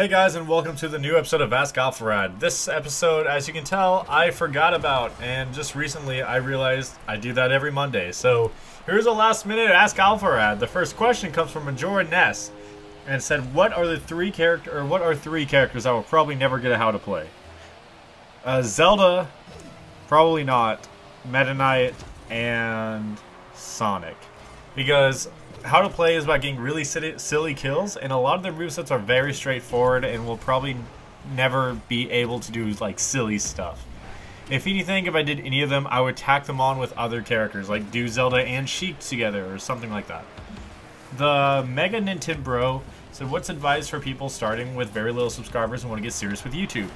Hey guys, and welcome to the new episode of Ask Alpharad. This episode, as you can tell, I forgot about, and just recently I realized I do that every Monday. So here's a last minute Ask Alpharad. The first question comes from Majora Ness, and it said, what are three characters I will probably never get a how to play? Zelda, probably not, Meta Knight, and Sonic. Because how to play is about getting really silly kills, and a lot of their movesets are very straightforward and will probably never be able to do like silly stuff. If anything, if I did any of them, I would tack them on with other characters, like do Zelda and Sheik together or something like that. The Mega Nintendo said, what's advice for people starting with very little subscribers and want to get serious with YouTube?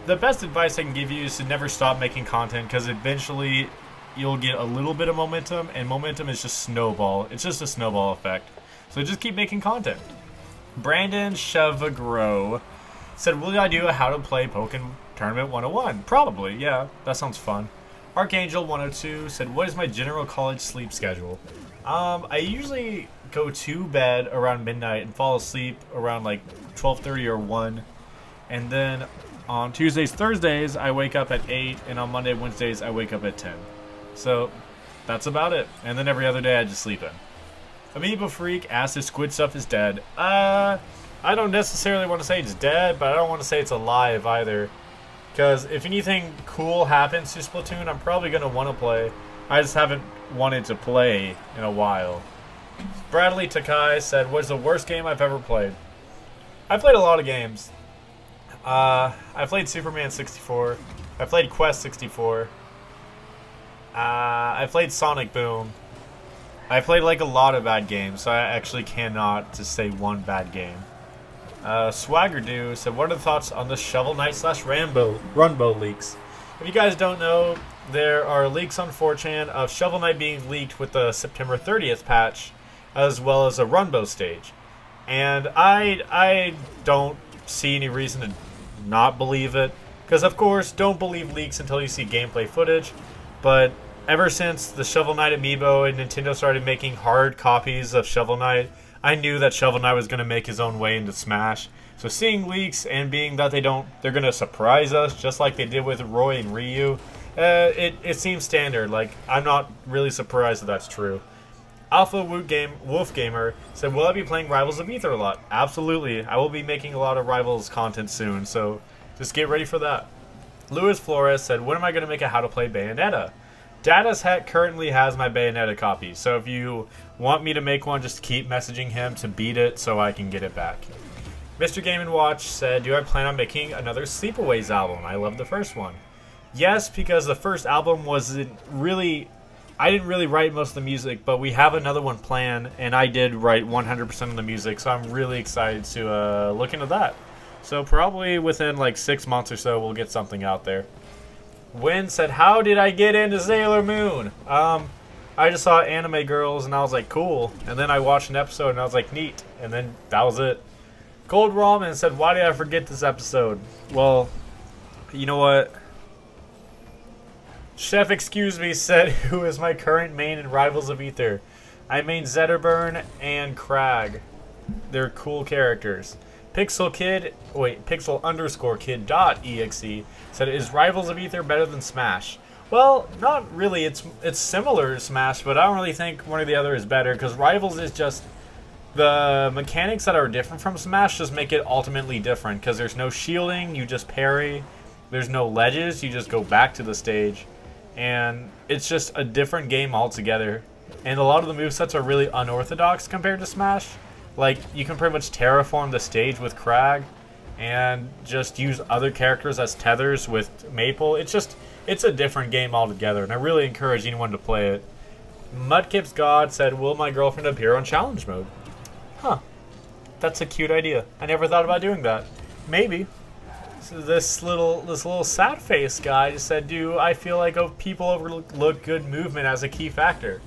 The best advice I can give you is to never stop making content, because eventually you'll get a little bit of momentum, and momentum is just snowball. It's just a snowball effect. So just keep making content. Brandon Chevagro said, will I do a how to play Pokemon Tournament 101? Probably, yeah. That sounds fun. Archangel 102 said, what is my general college sleep schedule? I usually go to bed around midnight and fall asleep around like 12:30 or 1. And then on Tuesdays, Thursdays, I wake up at 8, and on Monday, Wednesdays, I wake up at 10. So that's about it. And then every other day I just sleep in. Amoeba Freak asked if Squid Stuff is dead. I don't necessarily want to say it's dead, but I don't want to say it's alive either. Because if anything cool happens to Splatoon, I'm probably going to want to play. I just haven't wanted to play in a while. Bradley Takai said, what's the worst game I've ever played? I played a lot of games. I played Superman 64. I played Quest 64. I played Sonic Boom. I played like a lot of bad games, so I actually cannot just say one bad game. Swaggerdo said, what are the thoughts on the Shovel Knight / Runbow leaks? If you guys don't know, there are leaks on 4chan of Shovel Knight being leaked with the September 30th patch, as well as a Runbow stage. And I don't see any reason to not believe it, because of course, don't believe leaks until you see gameplay footage. But ever since the Shovel Knight amiibo and Nintendo started making hard copies of Shovel Knight, I knew that Shovel Knight was going to make his own way into Smash. So seeing leaks and being that they're going to surprise us just like they did with Roy and Ryu, it seems standard. Like, I'm not really surprised that that's true. Alpha Wolf Gamer said, will I be playing Rivals of Aether a lot? Absolutely. I will be making a lot of Rivals content soon, so just get ready for that. Luis Flores said, when am I going to make a how to play Bayonetta? Data's Hat currently has my Bayonetta copy, so if you want me to make one, just keep messaging him to beat it so I can get it back. Mr. Game & Watch said, do I plan on making another Sleepaways album? I love the first one. Yes, because the first album wasn't really... I didn't really write most of the music, but we have another one planned, and I did write 100% of the music, so I'm really excited to look into that. So probably within like 6 months or so, we'll get something out there. Wynn said, how did I get into Sailor Moon? I just saw Anime Girls, and I was like, cool. And then I watched an episode, and I was like, neat. And then that was it. Cold Ramen said, why did I forget this episode? Well, you know what? Chef Excuse Me said, who is my current main in Rivals of Aether? I main Zetterburn and Crag. They're cool characters. Pixel_kid.exe said, is Rivals of Aether better than Smash? Well, not really. It's similar to Smash, but I don't really think one or the other is better, because Rivals is just... the mechanics that are different from Smash just make it ultimately different, because there's no shielding, you just parry. There's no ledges, you just go back to the stage. And it's just a different game altogether. And a lot of the movesets are really unorthodox compared to Smash. Like, you can pretty much terraform the stage with Crag and just use other characters as tethers with Maple. It's a different game altogether, and I really encourage anyone to play it. Mudkip's God said, will my girlfriend appear on challenge mode? Huh. That's a cute idea. I never thought about doing that. Maybe. So this little sad face guy just said, do I feel like people overlook good movement as a key factor?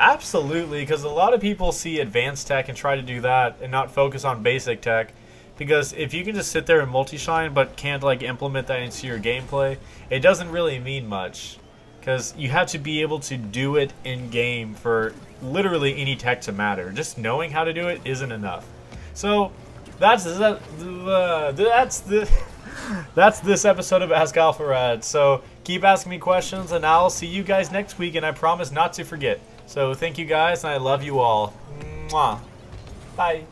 Absolutely, because a lot of people see advanced tech and try to do that and not focus on basic tech. Because if you can just sit there and multi-shine but can't like implement that into your gameplay, it doesn't really mean much. Because you have to be able to do it in-game for literally any tech to matter. Just knowing how to do it isn't enough. So that's this episode of Ask Alpharad. So keep asking me questions, and I'll see you guys next week. And I promise not to forget. So thank you guys, and I love you all. Mwah. Bye.